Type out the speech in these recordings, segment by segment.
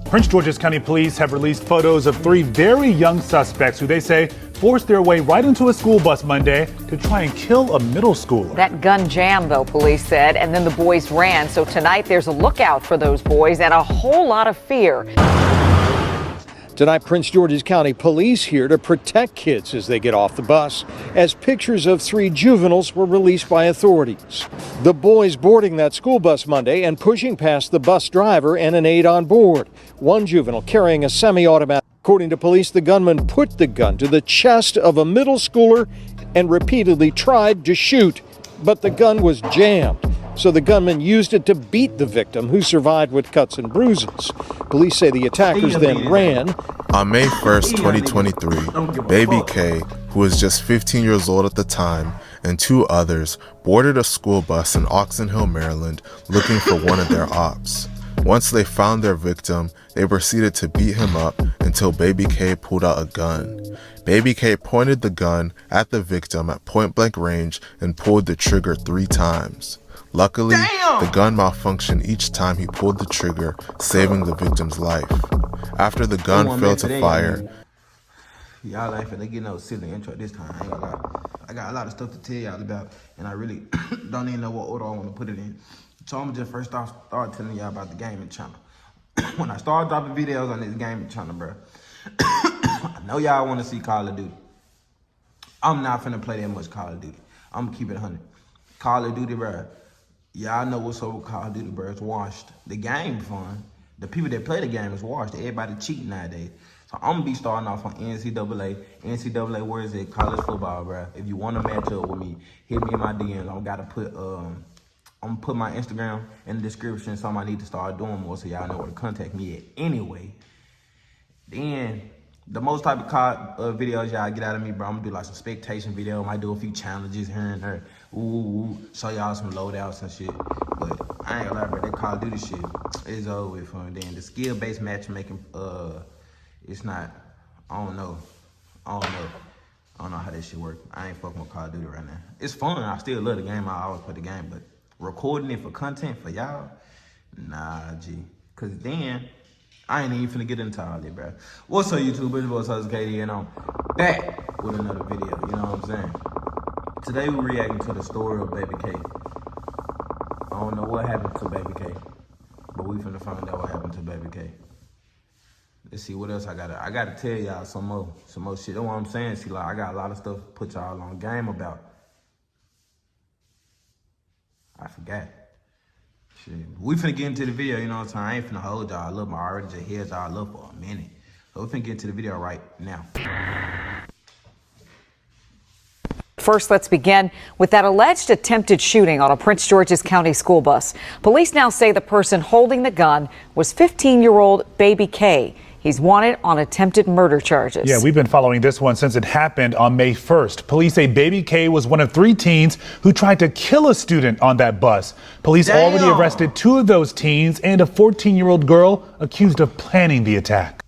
Prince George's County Police have released photos of 3 very young suspects who they say forced their way right into a school bus Monday to try and kill a middle schooler. That gun jammed, though, police said, and then the boys ran. So tonight there's a lookout for those boys and a whole lot of fear. Tonight, Prince George's County Police here to protect kids as they get off the bus, as pictures of 3 juveniles were released by authorities. The boys boarding that school bus Monday and pushing past the bus driver and an aide on board. One juvenile carrying a semi-automatic. According to police, the gunman put the gun to the chest of a middle schooler and repeatedly tried to shoot, but the gun was jammed. So the gunman used it to beat the victim, who survived with cuts and bruises. Police say the attackers then ran. On May 1st, 2023, Baby K, who was just 15 years old at the time, and 2 others boarded a school bus in Oxon Hill, Maryland, looking for one of their ops. Once they found their victim, they proceeded to beat him up until Baby K pulled out a gun. Baby K pointed the gun at the victim at point-blank range and pulled the trigger 3 times. Luckily, the gun malfunctioned each time he pulled the trigger, saving the victim's life. After the gun failed to fire, y'all ain't finna get no silly intro this time. I ain't gonna lie. I got a lot of stuff to tell y'all about, and I really don't even know what order I want to put it in. So I'm gonna just first start telling y'all about the gaming channel. When I start dropping videos on this gaming channel, bro, I know y'all want to see Call of Duty. I'm not finna play that much Call of Duty. I'm gonna keep it 100. Call of Duty, bro. Y'all know what's up with Call of Duty, bro. It's washed. The game fun. The people that play the game is washed. Everybody cheating nowadays. So I'm gonna be starting off on NCAA. NCAA, where is it? College football, bro. If you want to match up with me, hit me in my DMs. I'm gonna put my Instagram in the description. Something I need to start doing more so y'all know where to contact me at anyway. Then the most type of videos y'all get out of me, bro, I'm gonna do like some spectation video. Might do a few challenges here and there. Show y'all some loadouts and shit. But I ain't gonna lie, bro, that Call of Duty shit is over with fun. Then the skill-based matchmaking, it's not, I don't know how that shit work. I ain't fucking with Call of Duty right now. It's fun, I still love the game, I always play the game, but recording it for content for y'all, nah, G. Cause then, I ain't even finna get into all that, bro. What's up, YouTube? It's your boy, Cousin KD, and I'm back with another video, you know what I'm saying? Today, we're reacting to the story of Baby K. I don't know what happened to Baby K, but we finna find out what happened to Baby K. Let's see what else I gotta tell y'all some more shit. That's what I'm saying. See, like, I got a lot of stuff to put y'all on game about. I forgot. Shit. We finna get into the video, you know what I'm saying? I ain't finna hold y'all up. I already just held y'all up for a minute. So we finna get into the video right now. First, let's begin with that alleged attempted shooting on a Prince George's County school bus. Police now say the person holding the gun was 15-year-old Baby K. He's wanted on attempted murder charges. Yeah, we've been following this one since it happened on May 1st. Police say Baby K was one of 3 teens who tried to kill a student on that bus. Police already arrested 2 of those teens and a 14-year-old girl accused of planning the attack.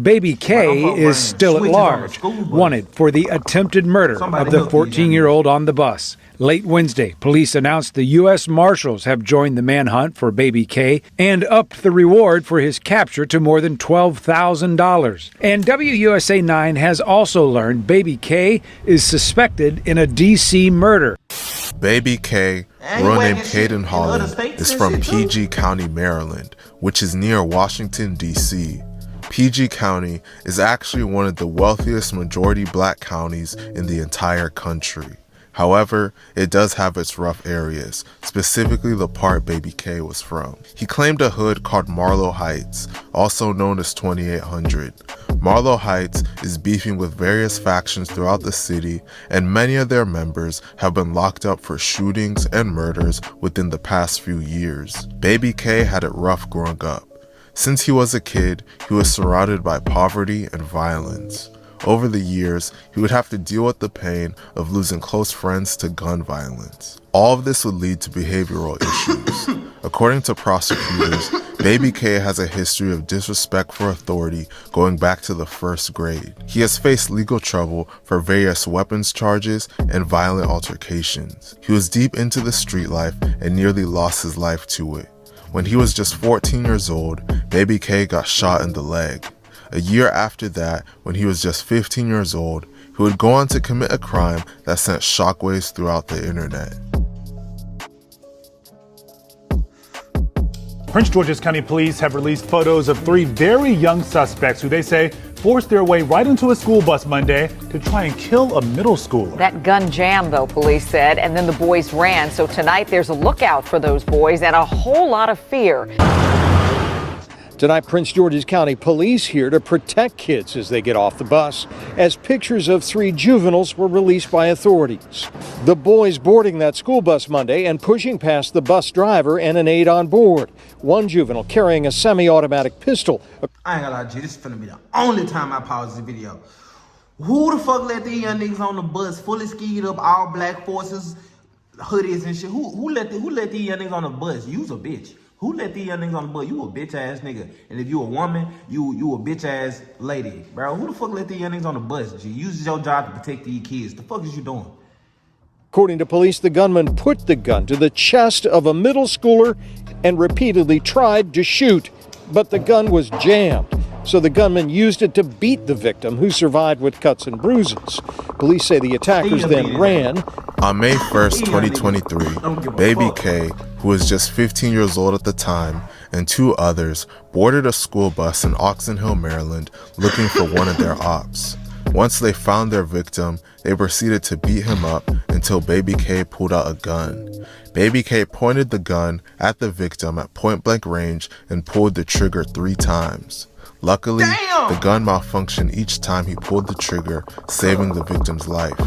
Baby K is still at large, wanted for the attempted murder of the 14-year-old on the bus. Late Wednesday, police announced the U.S. Marshals have joined the manhunt for Baby K and upped the reward for his capture to more than $12,000. And WUSA 9 has also learned Baby K is suspected in a D.C. murder. Baby K, real name Caden Holland, is from PG County, Maryland, which is near Washington, D.C. PG County is actually one of the wealthiest majority black counties in the entire country. However, it does have its rough areas, specifically the part Baby K was from. He claimed a hood called Marlow Heights, also known as 2800. Marlow Heights is beefing with various factions throughout the city, and many of their members have been locked up for shootings and murders within the past few years. Baby K had it rough growing up. Since he was a kid, he was surrounded by poverty and violence. Over the years, he would have to deal with the pain of losing close friends to gun violence. All of this would lead to behavioral issues. According to prosecutors, Baby K has a history of disrespect for authority going back to the 1st grade. He has faced legal trouble for various weapons charges and violent altercations. He was deep into the street life and nearly lost his life to it. When he was just 14 years old, Baby K got shot in the leg. A year after that, when he was just 15 years old, he would go on to commit a crime that sent shockwaves throughout the internet. Prince George's County Police have released photos of 3 very young suspects who they say forced their way right into a school bus Monday to try and kill a middle schooler. That gun jammed, though, police said, and then the boys ran. So tonight there's a lookout for those boys and a whole lot of fear. Tonight, Prince George's County Police here to protect kids as they get off the bus, as pictures of 3 juveniles were released by authorities. The boys boarding that school bus Monday and pushing past the bus driver and an aide on board. One juvenile carrying a semi-automatic pistol. I ain't gonna lie to you, this is finna be the only time I pause this video. Who the fuck let these young niggas on the bus fully skied up, all black forces, hoodies and shit? Who let these young niggas on the bus? You's a bitch. Who let these young niggas on the bus? You a bitch ass nigga. And if you a woman, you a bitch ass lady. Bro, who the fuck let these young niggas on the bus? G? Use your job to protect these kids. The fuck is you doing? According to police, the gunman put the gun to the chest of a middle schooler and repeatedly tried to shoot, but the gun was jammed. So the gunman used it to beat the victim, who survived with cuts and bruises. Police say the attackers then ran. On May 1st, 2023, Baby K, who was just 15 years old at the time, and 2 others boarded a school bus in Oxon Hill, Maryland, looking for one of their ops. Once they found their victim, they proceeded to beat him up until Baby K pulled out a gun. Baby K pointed the gun at the victim at point-blank range and pulled the trigger 3 times. Luckily, the gun malfunctioned each time he pulled the trigger, saving the victim's life.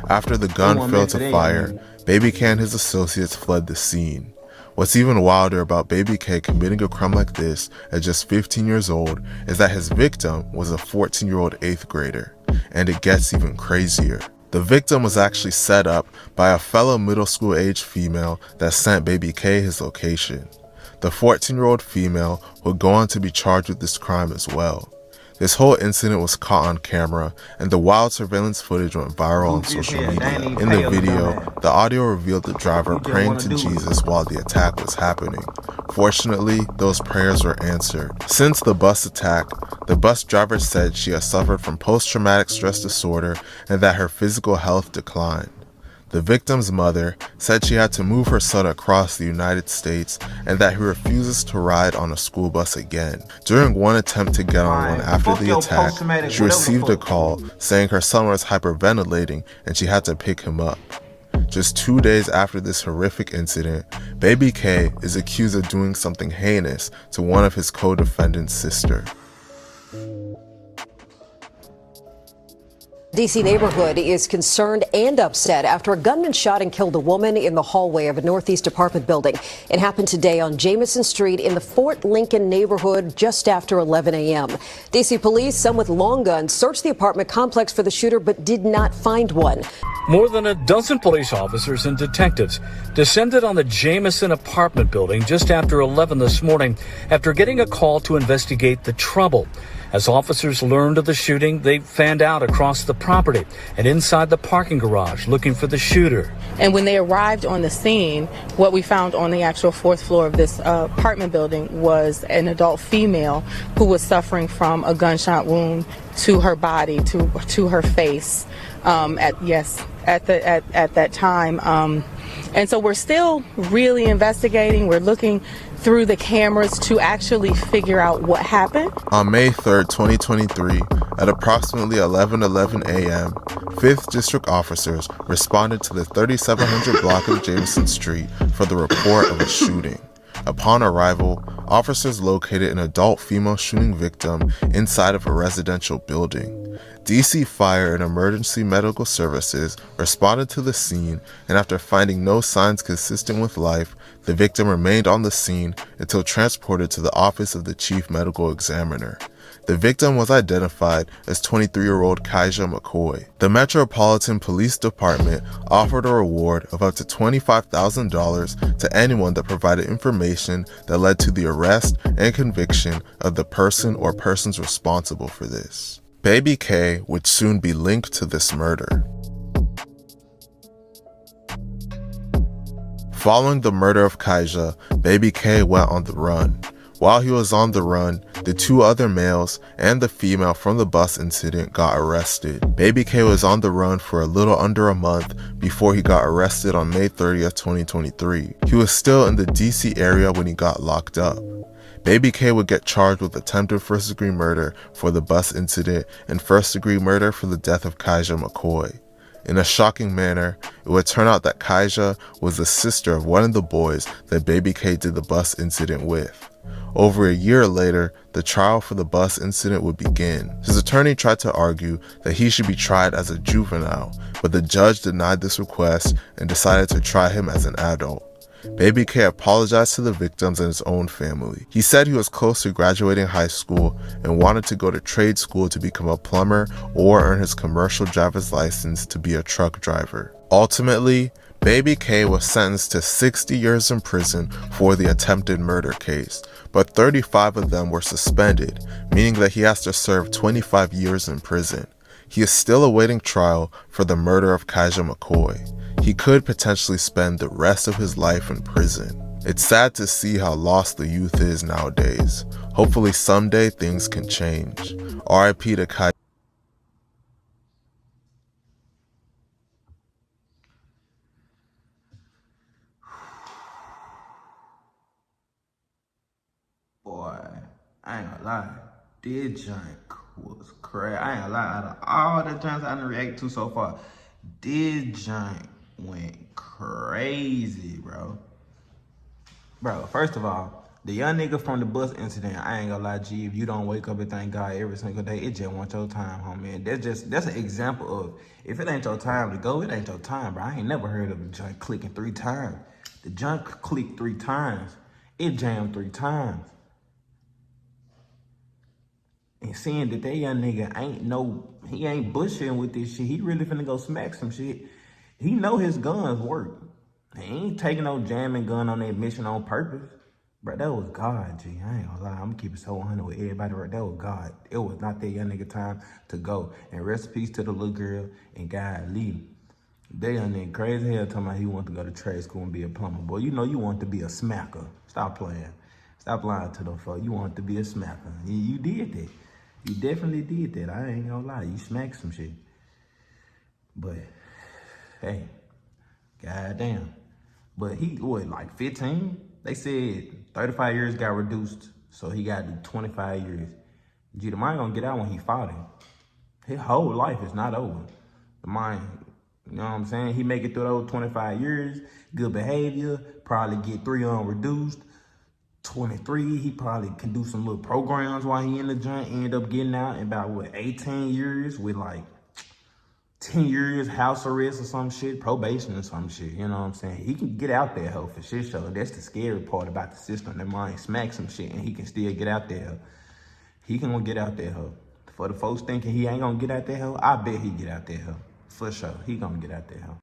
After the gun failed to fire, Baby K and his associates fled the scene. What's even wilder about Baby K committing a crime like this at just 15 years old is that his victim was a 14-year-old 8th grader. And it gets even crazier. The victim was actually set up by a fellow middle school age female that sent Baby K his location. The 14-year-old female would go on to be charged with this crime as well. This whole incident was caught on camera, and the wild surveillance footage went viral on social media. In the video, the audio revealed the driver praying to Jesus while the attack was happening. Fortunately, those prayers were answered. Since the bus attack, the bus driver said she has suffered from post-traumatic stress disorder and that her physical health declined. The victim's mother said she had to move her son across the United States and that he refuses to ride on a school bus again. During one attempt to get on one after the attack, she received a call saying her son was hyperventilating and she had to pick him up. Just 2 days after this horrific incident, Baby K is accused of doing something heinous to one of his co-defendant's sister. D.C. neighborhood is concerned and upset after a gunman shot and killed a woman in the hallway of a Northeast apartment building. It happened today on Jamison Street in the Fort Lincoln neighborhood just after 11 a.m. D.C. police, some with long guns, searched the apartment complex for the shooter but did not find one. More than a dozen police officers and detectives descended on the Jamison apartment building just after 11 this morning after getting a call to investigate the trouble. As officers learned of the shooting, they fanned out across the property and inside the parking garage looking for the shooter. And when they arrived on the scene, what we found on the actual 4th floor of this apartment building was an adult female who was suffering from a gunshot wound to her body, to her face, at that time. And so we're still really investigating. We're looking through the cameras to actually figure out what happened. On May 3rd, 2023, at approximately 11:11 a.m., 5th District officers responded to the 3700 block of Jamison Street for the report of a shooting. Upon arrival, officers located an adult female shooting victim inside of a residential building. DC Fire and Emergency Medical Services responded to the scene, and after finding no signs consistent with life, the victim remained on the scene until transported to the office of the Chief Medical Examiner. The victim was identified as 23-year-old Kaija McCoy. The Metropolitan Police Department offered a reward of up to $25,000 to anyone that provided information that led to the arrest and conviction of the person or persons responsible for this. Baby K would soon be linked to this murder. Following the murder of Kaija, Baby K went on the run. While he was on the run, the 2 other males and the female from the bus incident got arrested. Baby K was on the run for a little under a month before he got arrested on May 30th, 2023. He was still in the DC area when he got locked up. Baby K would get charged with attempted first-degree murder for the bus incident and first-degree murder for the death of Kaija McCoy. In a shocking manner, it would turn out that Kaija was the sister of one of the boys that Baby K did the bus incident with. Over a year later, the trial for the bus incident would begin. His attorney tried to argue that he should be tried as a juvenile, but the judge denied this request and decided to try him as an adult. Baby K apologized to the victims and his own family. He said he was close to graduating high school and wanted to go to trade school to become a plumber or earn his commercial driver's license to be a truck driver. Ultimately, Baby K was sentenced to 60 years in prison for the attempted murder case, but 35 of them were suspended, meaning that he has to serve 25 years in prison. He is still awaiting trial for the murder of Kaija McCoy. He could potentially spend the rest of his life in prison. It's sad to see how lost the youth is nowadays. Hopefully someday things can change. R.I.P. to Kaija. Boy, I ain't gonna lie. This junk was crazy. I ain't gonna lie. Out of all the junks I done react to so far, this junk went crazy, bro. Bro, first of all, the young nigga from the bus incident, I ain't gonna lie, G, if you don't wake up and thank God every single day, it just want your time, homie. And that's an example of, if it ain't your time to go, it ain't your time, bro. I ain't never heard of the junk clicking 3 times. The junk clicked 3 times. It jammed 3 times. And seeing that young nigga he ain't bushing with this shit. He really finna go smack some shit. He know his guns work. He ain't taking no jamming gun on that mission on purpose. Bro, that was God, G. I ain't gonna lie. I'm gonna keep it so 100 with everybody. Right? That was God. It was not that young nigga time to go. And rest in peace to the little girl and God Lee. That young nigga crazy hell talking about he want to go to trade school and be a plumber. Boy, you know you want to be a smacker. Stop playing. Stop lying to them folks. You want to be a smacker. You did that. You definitely did that. I ain't gonna lie. You smacked some shit. But, hey, goddamn. But he, what, like 15? They said 35 years got reduced, so he got to do 25 years. Gee, the mind gonna get out when he fought him. His whole life is not over. The mind, you know what I'm saying? He make it through those 25 years, good behavior, probably get 3 reduced. 23, he probably can do some little programs while he in the joint, end up getting out in about, what, 18 years with like 10 years house arrest or some shit, probation or some shit, you know what I'm saying? He can get out there, ho, for shit show. That's the scary part about the system. That mind smack some shit and he can still get out there. He can get out there, ho. For the folks thinking he ain't gonna get out there, ho, I bet he get out there, ho. For sure, he gonna get out there, ho.